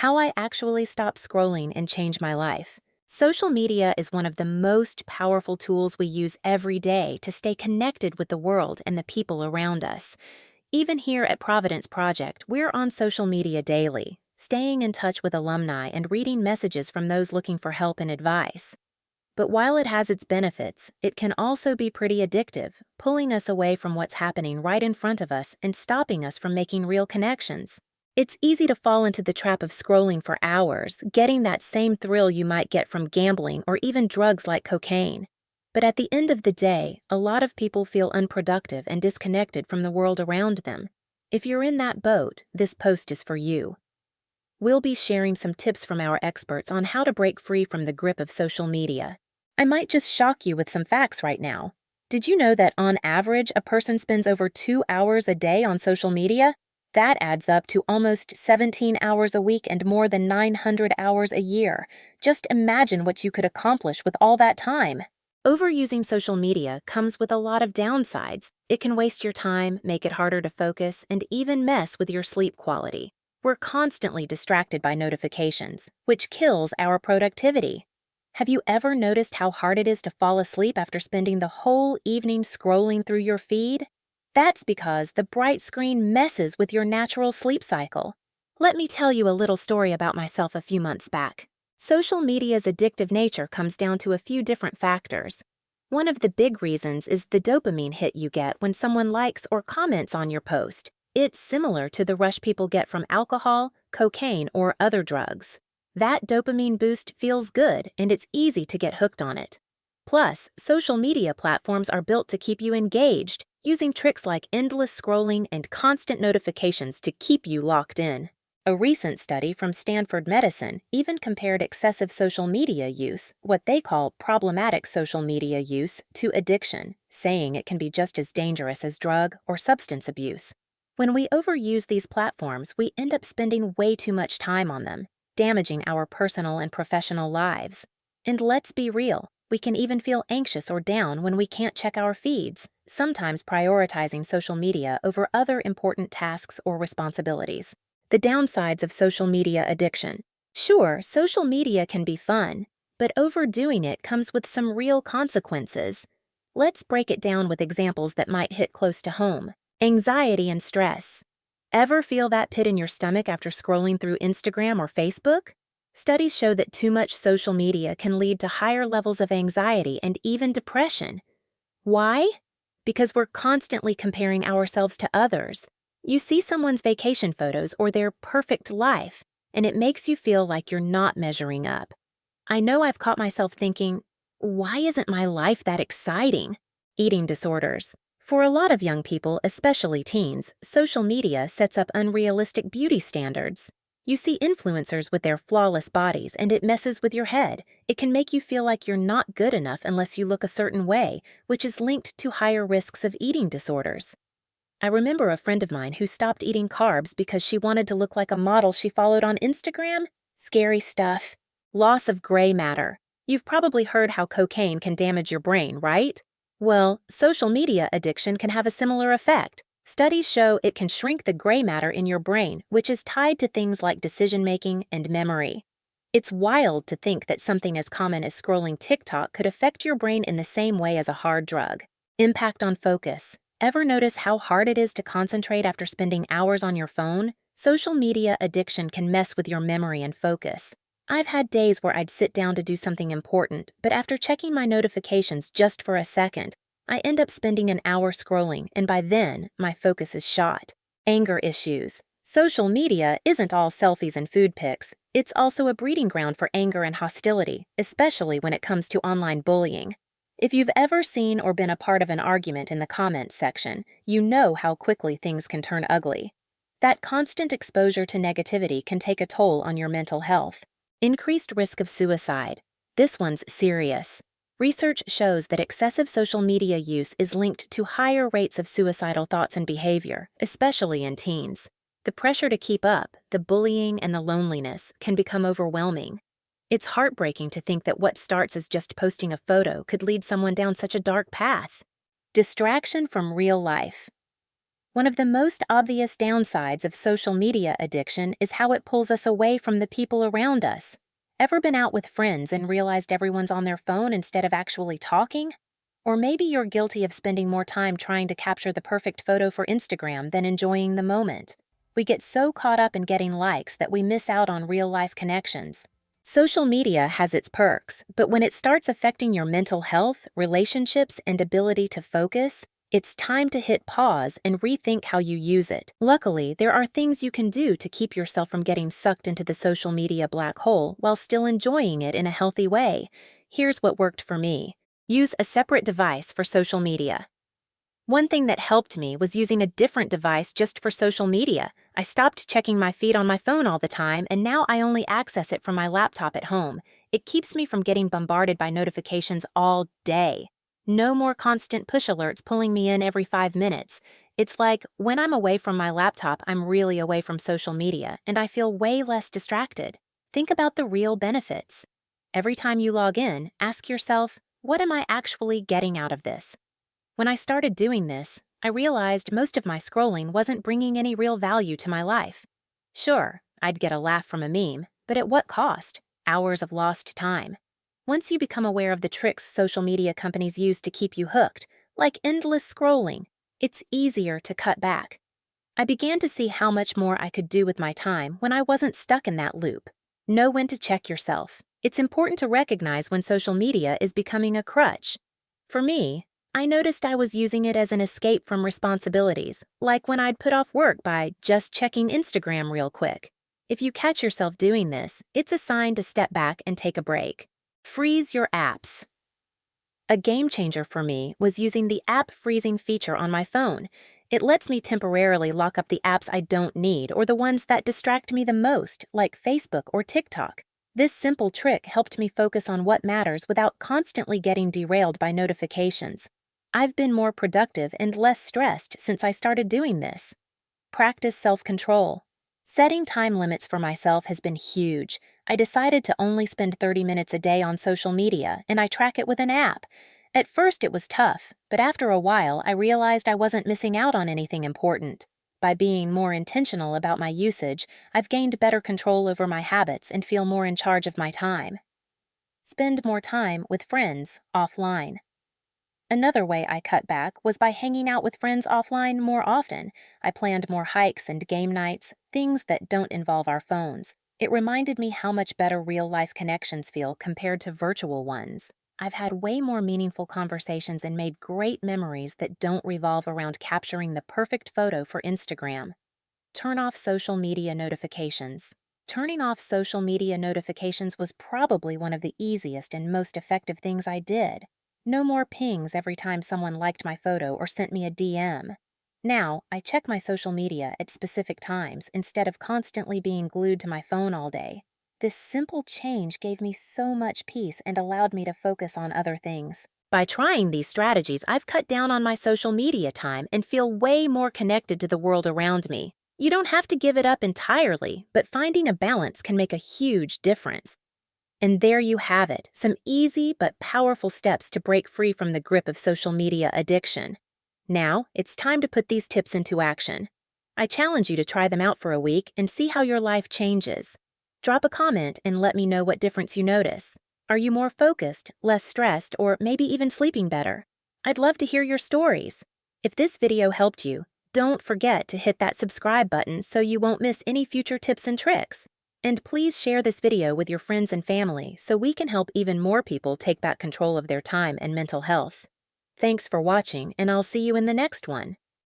How I actually stopped scrolling and changed my life. Social media is one of the most powerful tools we use every day to stay connected with the world and the people around us. Even here at Providence Project, we're on social media daily, staying in touch with alumni and reading messages from those looking for help and advice. But while it has its benefits, it can also be pretty addictive, pulling us away from what's happening right in front of us and stopping us from making real connections. It's easy to fall into the trap of scrolling for hours, getting that same thrill you might get from gambling or even drugs like cocaine. But at the end of the day, a lot of people feel unproductive and disconnected from the world around them. If you're in that boat, this post is for you. We'll be sharing some tips from our experts on how to break free from the grip of social media. I might just shock you with some facts right now. Did you know that on average, a person spends over 2 hours a day on social media? That adds up to almost 17 hours a week and more than 900 hours a year. Just imagine what you could accomplish with all that time. Overusing social media comes with a lot of downsides. It can waste your time, make it harder to focus, and even mess with your sleep quality. We're constantly distracted by notifications, which kills our productivity. Have you ever noticed how hard it is to fall asleep after spending the whole evening scrolling through your feed? That's because the bright screen messes with your natural sleep cycle. Let me tell you a little story about myself a few months back. Social media's addictive nature comes down to a few different factors. One of the big reasons is the dopamine hit you get when someone likes or comments on your post. It's similar to the rush people get from alcohol, cocaine, or other drugs. That dopamine boost feels good, and it's easy to get hooked on it. Plus, social media platforms are built to keep you engaged, using tricks like endless scrolling and constant notifications to keep you locked in. A recent study from Stanford Medicine even compared excessive social media use, what they call problematic social media use, to addiction, saying it can be just as dangerous as drug or substance abuse. When we overuse these platforms, we end up spending way too much time on them, damaging our personal and professional lives. And let's be real, we can even feel anxious or down when we can't check our feeds, sometimes prioritizing social media over other important tasks or responsibilities. The downsides of social media addiction. Sure, social media can be fun, but overdoing it comes with some real consequences. Let's break it down with examples that might hit close to home. Anxiety and stress. Ever feel that pit in your stomach after scrolling through Instagram or Facebook? Studies show that too much social media can lead to higher levels of anxiety and even depression. Why? Because we're constantly comparing ourselves to others. You see someone's vacation photos or their perfect life, and it makes you feel like you're not measuring up. I know I've caught myself thinking, why isn't my life that exciting? Eating disorders. For a lot of young people, especially teens, social media sets up unrealistic beauty standards. You see influencers with their flawless bodies, and it messes with your head. It can make you feel like you're not good enough unless you look a certain way, which is linked to higher risks of eating disorders. I remember a friend of mine who stopped eating carbs because she wanted to look like a model she followed on Instagram. Scary stuff. Loss of gray matter. You've probably heard how cocaine can damage your brain, right? Well, social media addiction can have a similar effect. Studies show it can shrink the gray matter in your brain, which is tied to things like decision-making and memory. It's wild to think that something as common as scrolling TikTok could affect your brain in the same way as a hard drug. Impact on focus. Ever notice how hard it is to concentrate after spending hours on your phone? Social media addiction can mess with your memory and focus. I've had days where I'd sit down to do something important, but after checking my notifications just for a second, I end up spending an hour scrolling, and by then, my focus is shot. Anger issues. Social media isn't all selfies and food pics. It's also a breeding ground for anger and hostility, especially when it comes to online bullying. If you've ever seen or been a part of an argument in the comments section, you know how quickly things can turn ugly. That constant exposure to negativity can take a toll on your mental health. Increased risk of suicide. This one's serious. Research shows that excessive social media use is linked to higher rates of suicidal thoughts and behavior, especially in teens. The pressure to keep up, the bullying, and the loneliness can become overwhelming. It's heartbreaking to think that what starts as just posting a photo could lead someone down such a dark path. Distraction from real life. One of the most obvious downsides of social media addiction is how it pulls us away from the people around us. Ever been out with friends and realized everyone's on their phone instead of actually talking? Or maybe you're guilty of spending more time trying to capture the perfect photo for Instagram than enjoying the moment. We get so caught up in getting likes that we miss out on real-life connections. Social media has its perks, but when it starts affecting your mental health, relationships, and ability to focus, it's time to hit pause and rethink how you use it. Luckily, there are things you can do to keep yourself from getting sucked into the social media black hole while still enjoying it in a healthy way. Here's what worked for me. Use a separate device for social media. One thing that helped me was using a different device just for social media. I stopped checking my feed on my phone all the time, and now I only access it from my laptop at home. It keeps me from getting bombarded by notifications all day. No more constant push alerts pulling me in every 5 minutes. It's like when I'm away from my laptop, I'm really away from social media, and I feel way less distracted. Think about the real benefits. Every time you log in, ask yourself, what am I actually getting out of this? When I started doing this, I realized most of my scrolling wasn't bringing any real value to my life. Sure, I'd get a laugh from a meme, but at what cost? Hours of lost time. Once you become aware of the tricks social media companies use to keep you hooked, like endless scrolling, it's easier to cut back. I began to see how much more I could do with my time when I wasn't stuck in that loop. Know when to check yourself. It's important to recognize when social media is becoming a crutch. For me, I noticed I was using it as an escape from responsibilities, like when I'd put off work by just checking Instagram real quick. If you catch yourself doing this, it's a sign to step back and take a break. Freeze your apps. A game changer for me was using the app freezing feature on my phone. It lets me temporarily lock up the apps I don't need or the ones that distract me the most, like Facebook or TikTok. This simple trick helped me focus on what matters without constantly getting derailed by notifications. I've been more productive and less stressed since I started doing this. Practice self-control. Setting time limits for myself has been huge. I decided to only spend 30 minutes a day on social media, and I track it with an app. At first it was tough, but after a while I realized I wasn't missing out on anything important. By being more intentional about my usage, I've gained better control over my habits and feel more in charge of my time. Spend more time with friends offline. Another way I cut back was by hanging out with friends offline more often. I planned more hikes and game nights, things that don't involve our phones. It reminded me how much better real-life connections feel compared to virtual ones. I've had way more meaningful conversations and made great memories that don't revolve around capturing the perfect photo for Instagram. Turn off social media notifications. Turning off social media notifications was probably one of the easiest and most effective things I did. No more pings every time someone liked my photo or sent me a DM. Now, I check my social media at specific times instead of constantly being glued to my phone all day. This simple change gave me so much peace and allowed me to focus on other things. By trying these strategies, I've cut down on my social media time and feel way more connected to the world around me. You don't have to give it up entirely, but finding a balance can make a huge difference. And there you have it, some easy but powerful steps to break free from the grip of social media addiction. Now, it's time to put these tips into action. I challenge you to try them out for a week and see how your life changes. Drop a comment and let me know what difference you notice. Are you more focused, less stressed, or maybe even sleeping better? I'd love to hear your stories. If this video helped you, don't forget to hit that subscribe button so you won't miss any future tips and tricks. And please share this video with your friends and family so we can help even more people take back control of their time and mental health. Thanks for watching, and I'll see you in the next one.